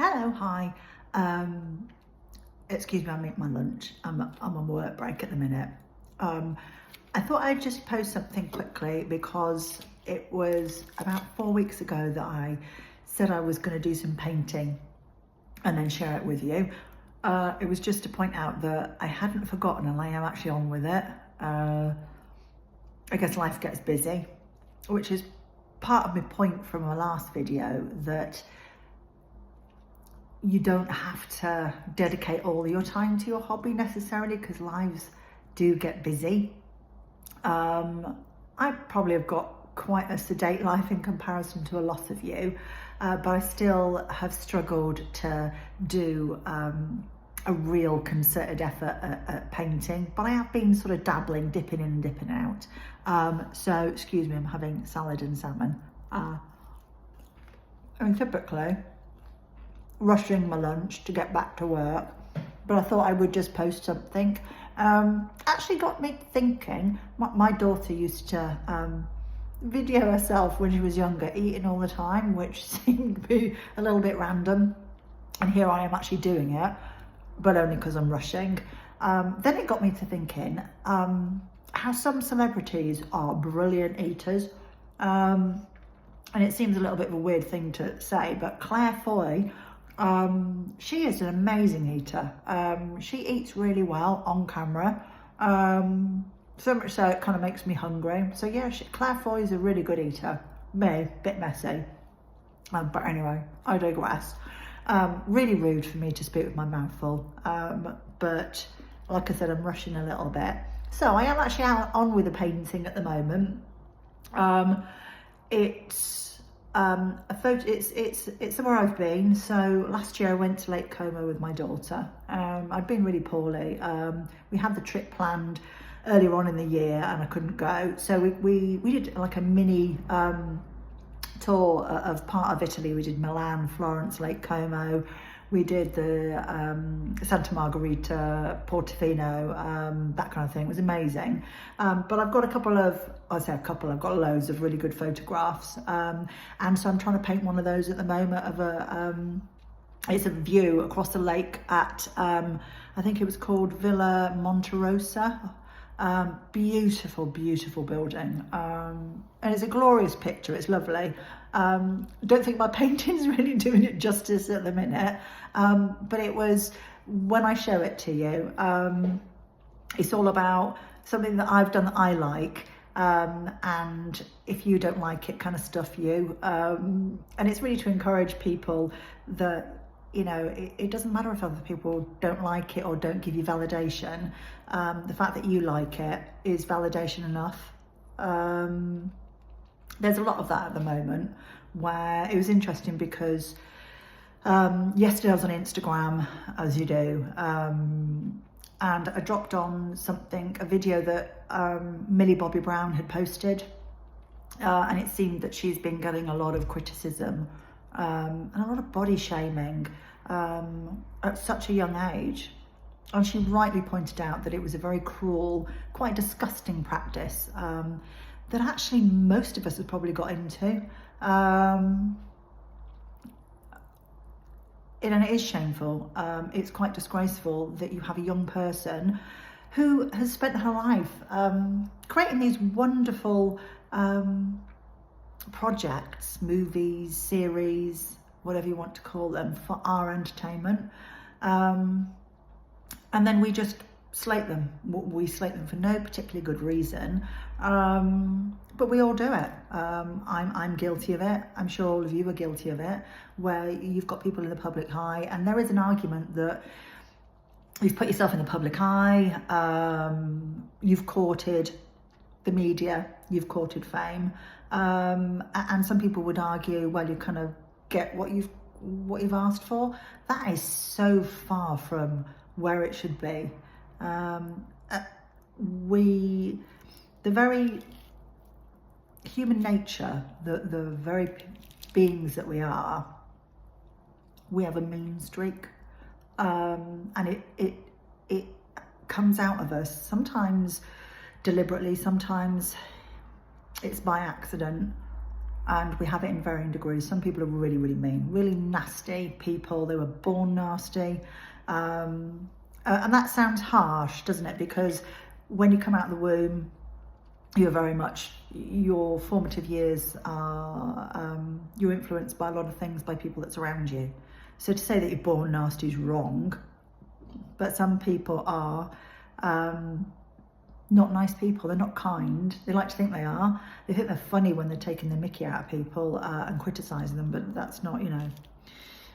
Hello, hi. Excuse me, I'm eating my lunch. I'm on work break at the minute. I thought I'd just post something quickly because it was about 4 weeks ago that I said I was going to do some painting and then share it with you. It was just to point out that I hadn't forgotten and I am actually on with it. I guess life gets busy, which is part of my point from my last video, that you don't have to dedicate all your time to your hobby necessarily, because lives do get busy. I probably have got quite a sedate life in comparison to a lot of you, but I still have struggled to do a real concerted effort at painting, but I have been sort of dabbling, dipping in and dipping out. So excuse me, I'm having salad and salmon. Typically rushing my lunch to get back to work, but I thought I would just post something. Actually got me thinking, my daughter used to video herself when she was younger eating all the time, which seemed to be a little bit random, and here I am actually doing it, but only because I'm rushing. Then it got me to thinking how some celebrities are brilliant eaters, and it seems a little bit of a weird thing to say, but Claire Foy, she is an amazing eater. She eats really well on camera, so much so it kind of makes me hungry. So yeah, Claire Foy is a really good eater. Me, a bit messy, but anyway, I digress. Really rude for me to speak with my mouth full, but like I said, I'm rushing a little bit. So I am actually on with the painting at the moment. It's a photo. It's somewhere I've been. So last year I went to Lake Como with my daughter. I'd been really poorly. We had the trip planned earlier on in the year and I couldn't go. So we did like a mini tour of part of Italy. We did Milan, Florence, Lake Como. We did the Santa Margherita, Portofino, that kind of thing. It was amazing. But I've got I've got loads of really good photographs. And so I'm trying to paint one of those at the moment of it's a view across the lake at, I think it was called Villa Monterosa. Beautiful, beautiful building. And it's a glorious picture, it's lovely. Don't think my painting's really doing it justice at the minute, but it was, when I show it to you, it's all about something that I've done that I like, and if you don't like it, kind of stuff you. And it's really to encourage people that, you know, it doesn't matter if other people don't like it or don't give you validation. The fact that you like it is validation enough. There's a lot of that at the moment, where it was interesting because yesterday I was on Instagram, as you do, and I dropped on a video that Millie Bobby Brown had posted, and it seemed that she's been getting a lot of criticism and a lot of body shaming at such a young age. And she rightly pointed out that it was a very cruel, quite disgusting practice that actually most of us have probably got into. And it is shameful. It's quite disgraceful that you have a young person who has spent her life creating these wonderful projects, movies, series, whatever you want to call them, for our entertainment. And then we just slate them. We slate them for no particularly good reason, but we all do it. I'm guilty of it. I'm sure all of you are guilty of it, where you've got people in the public eye, and there is an argument that you've put yourself in the public eye, you've courted the media, you've courted fame, and some people would argue, well, you kind of get what you've asked for. That is so far from where it should be. The very human nature, the very beings that we are, we have a mean streak, and it comes out of us, sometimes deliberately, sometimes it's by accident. and we have it in varying degrees. Some people are really, really mean, really nasty people. They were born nasty. And that sounds harsh, doesn't it? Because when you come out of the womb, you're very much, your formative years are, you're influenced by a lot of things, by people that's around you. So to say that you're born nasty is wrong, but some people are not nice people. They're not kind. They like to think they are. They think they're funny when they're taking the mickey out of people and criticising them, but that's not, you know.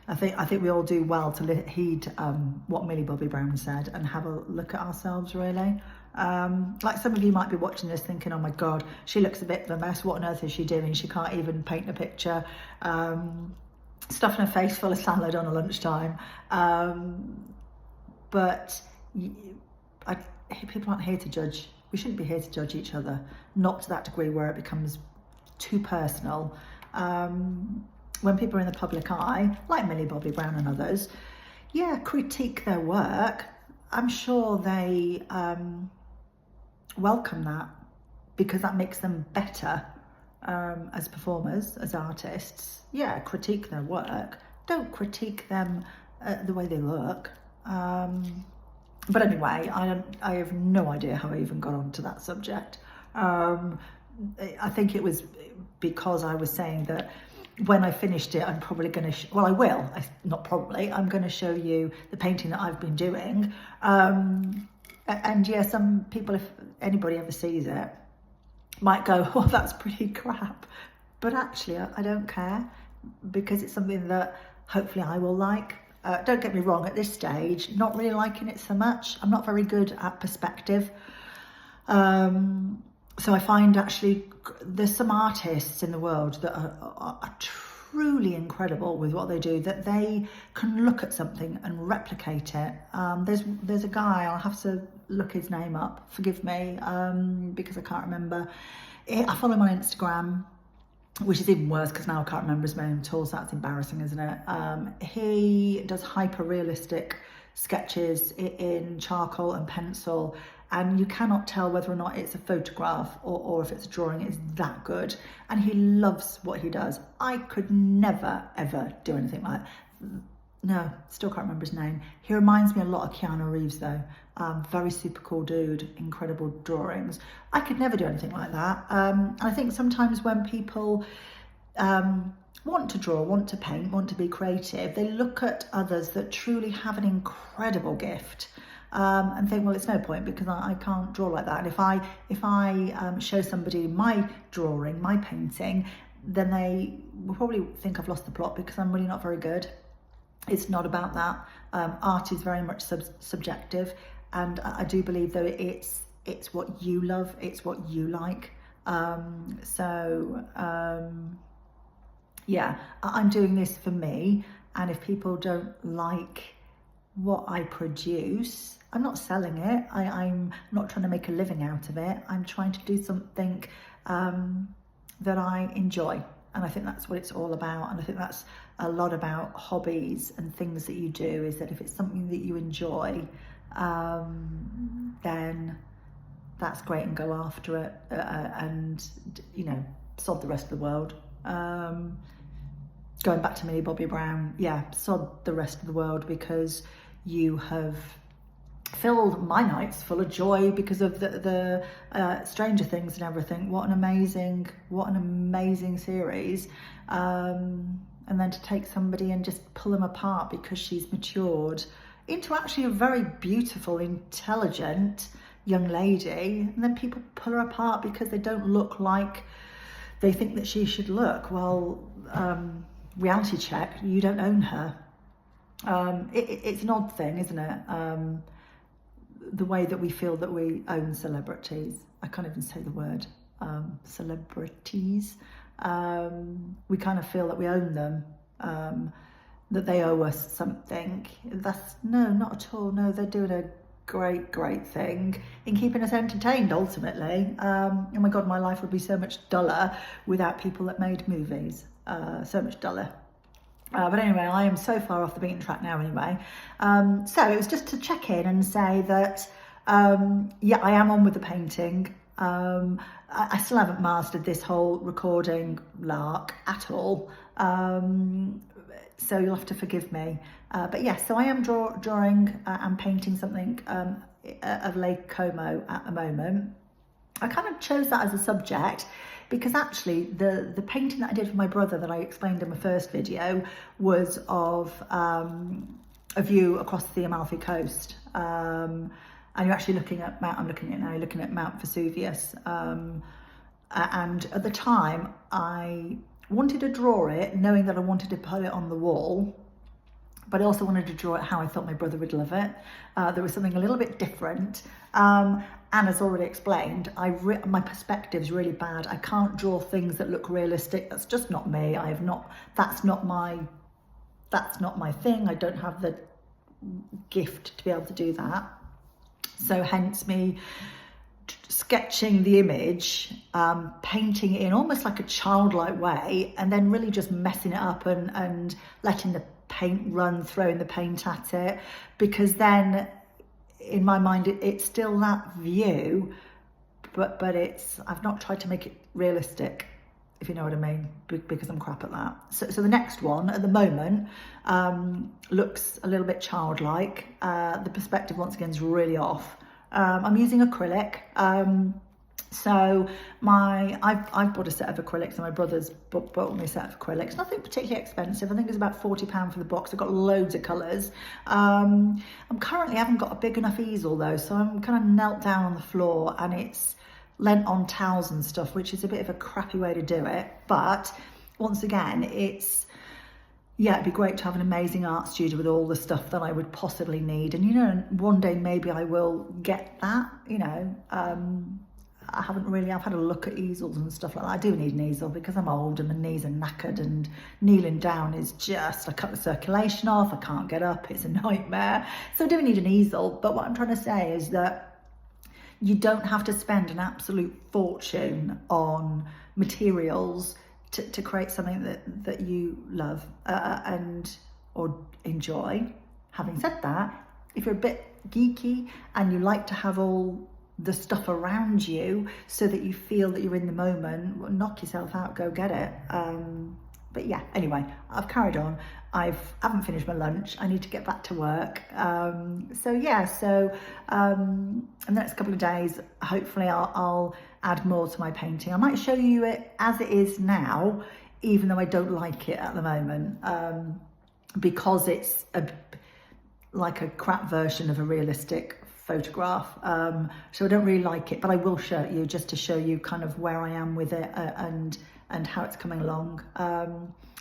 I think we all do well to heed what Millie Bobby Brown said and have a look at ourselves, really. Like some of you might be watching this thinking, oh my God, she looks a bit of a mess. What on earth is she doing? She can't even paint a picture. Stuffing her face full of salad on a lunchtime. But people aren't here to judge. We shouldn't be here to judge each other. Not to that degree where it becomes too personal. When people are in the public eye, like Millie Bobby Brown and others, yeah, critique their work. I'm sure they welcome that because that makes them better as performers, as artists. Yeah, critique their work. Don't critique them the way they look. But anyway, I have no idea how I even got onto that subject. I think it was because I was saying that when I finished it, I'm probably going to, well, I will, not probably, I'm going to show you the painting that I've been doing. And yeah, some people, if anybody ever sees it, might go, oh, that's pretty crap. But actually, I don't care because it's something that hopefully I will like. Don't get me wrong, at this stage, not really liking it so much. I'm not very good at perspective. So I find actually there's some artists in the world that are truly incredible with what they do, that they can look at something and replicate it. There's a guy, I'll have to look his name up, forgive me, because I can't remember. I follow him on Instagram, which is even worse because now I can't remember his name at all, so that's embarrassing, isn't it? He does hyper-realistic sketches in charcoal and pencil, and you cannot tell whether or not it's a photograph or if it's a drawing. It's that good, and he loves what he does. I could never, ever do anything like that. No, still can't remember his name. He reminds me a lot of Keanu Reeves though. Very super cool dude, incredible drawings. I could never do anything like that. And I think sometimes when people want to draw, want to paint, want to be creative, they look at others that truly have an incredible gift and think, well, it's no point because I can't draw like that. And if I show somebody my drawing, my painting, then they will probably think I've lost the plot because I'm really not very good. It's not about that. Art is very much subjective, and I do believe that it's what you love, it's what you like. Yeah, I'm doing this for me, and if people don't like what I produce, I'm not selling it. I'm not trying to make a living out of it. I'm trying to do something that I enjoy. And I think that's what it's all about. And I think that's a lot about hobbies and things that you do, is that if it's something that you enjoy, then that's great, and go after it and, you know, sod the rest of the world. Going back to Millie Bobby Brown, yeah, sod the rest of the world, because you have filled my nights full of joy because of the Stranger Things and everything. What an amazing series. And then to take somebody and just pull them apart because she's matured into actually a very beautiful, intelligent young lady, and then people pull her apart because they don't look like they think that she should look. Well, reality check, you don't own her. It's an odd thing, isn't it? The way that we feel that we own celebrities. I can't even say the word, celebrities. We kind of feel that we own them, that they owe us something. No, not at all. No, they're doing a great thing in keeping us entertained, ultimately. Oh my God, my life would be so much duller without people that made movies. So much duller. But anyway, I am so far off the beaten track now anyway. So it was just to check in and say that, yeah, I am on with the painting. I still haven't mastered this whole recording lark at all. So you'll have to forgive me. But yes, so I am drawing and painting something of Lake Como at the moment. I kind of chose that as a subject because actually the painting that I did for my brother that I explained in my first video was of a view across the Amalfi Coast. And you're actually looking at I'm looking at now, you're looking at Mount Vesuvius. And at the time I wanted to draw it knowing that I wanted to put it on the wall, but I also wanted to draw it how I thought my brother would love it. There was something a little bit different. And as already explained, my perspective's really bad. I can't draw things that look realistic. That's just not me. That's not my thing. I don't have the gift to be able to do that. So hence me sketching the image, painting it in almost like a childlike way, and then really just messing it up and letting the paint run, throwing the paint at it, because then in my mind it's still that view, but I've not tried to make it realistic, if you know what I mean, because I'm crap at that. So the next one at the moment looks a little bit childlike. The perspective once again is really off. I'm using acrylic. So I've bought a set of acrylics, and my brother's bought me a set of acrylics. Nothing particularly expensive. I think it's about £40 for the box. I've got loads of colours. I'm currently haven't got a big enough easel though, so I'm kind of knelt down on the floor and it's lent on towels and stuff, which is a bit of a crappy way to do it. But once again, it'd be great to have an amazing art studio with all the stuff that I would possibly need. And, you know, one day maybe I will get that, you know. I've had a look at easels and stuff like that. I do need an easel because I'm old and my knees are knackered, and kneeling down is just, I cut the circulation off, I can't get up, it's a nightmare. So I do need an easel. But what I'm trying to say is that you don't have to spend an absolute fortune on materials to create something that you love or enjoy. Having said that, if you're a bit geeky and you like to have all the stuff around you so that you feel that you're in the moment, well, knock yourself out, go get it. But yeah, anyway, I've carried on. I haven't finished my lunch. I need to get back to work. In the next couple of days, hopefully I'll add more to my painting. I might show you it as it is now, even though I don't like it at the moment, because it's like a crap version of a realistic photograph. So I don't really like it, but I will show it you just to show you kind of where I am with it and how it's coming along.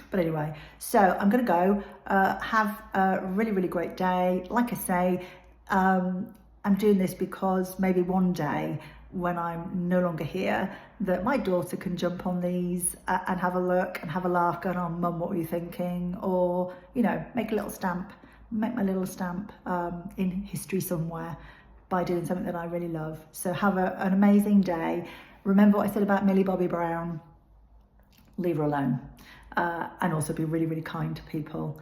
But anyway, so I'm gonna go have a really, really great day. Like I say, I'm doing this because maybe one day when I'm no longer here, that my daughter can jump on these and have a look and have a laugh going, oh mum, what were you thinking? Or, you know, make my little stamp in history somewhere by doing something that I really love. So have an amazing day. Remember what I said about Millie Bobby Brown, leave her alone. And also be really, really kind to people.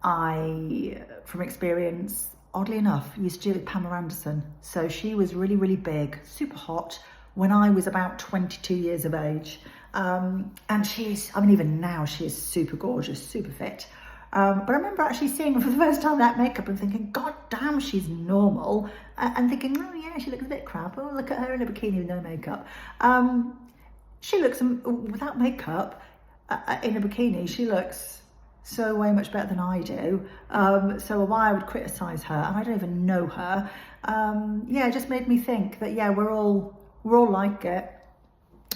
I, from experience, oddly enough, used to do it with Pamela Anderson. So she was really, really big, super hot when I was about 22 years of age. And even now she is super gorgeous, super fit. But I remember actually seeing her for the first time without makeup and thinking, God damn, she's normal. And thinking, oh yeah, she looks a bit crap. Oh, look at her in a bikini with no makeup. She looks, without makeup, in a bikini, she looks so way much better than I do. So why I would criticise her, and I don't even know her, it just made me think that, yeah, we're all like it.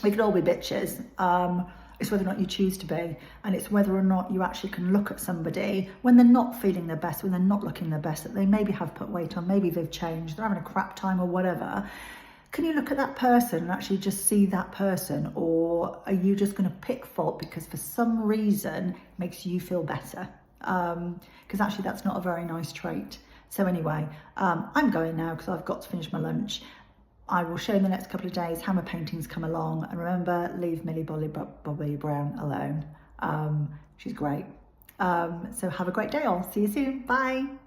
We could all be bitches. It's whether or not you choose to be, and it's whether or not you actually can look at somebody when they're not feeling their best, when they're not looking their best, that they maybe have put weight on, maybe they've changed, they're having a crap time or whatever. Can you look at that person and actually just see that person, or are you just going to pick fault because for some reason it makes you feel better? Because actually that's not a very nice trait. So anyway, I'm going now because I've got to finish my lunch. I will show in the next couple of days how my paintings come along, and remember, leave Millie Bobby Brown alone. She's great. So have a great day all. See you soon. Bye.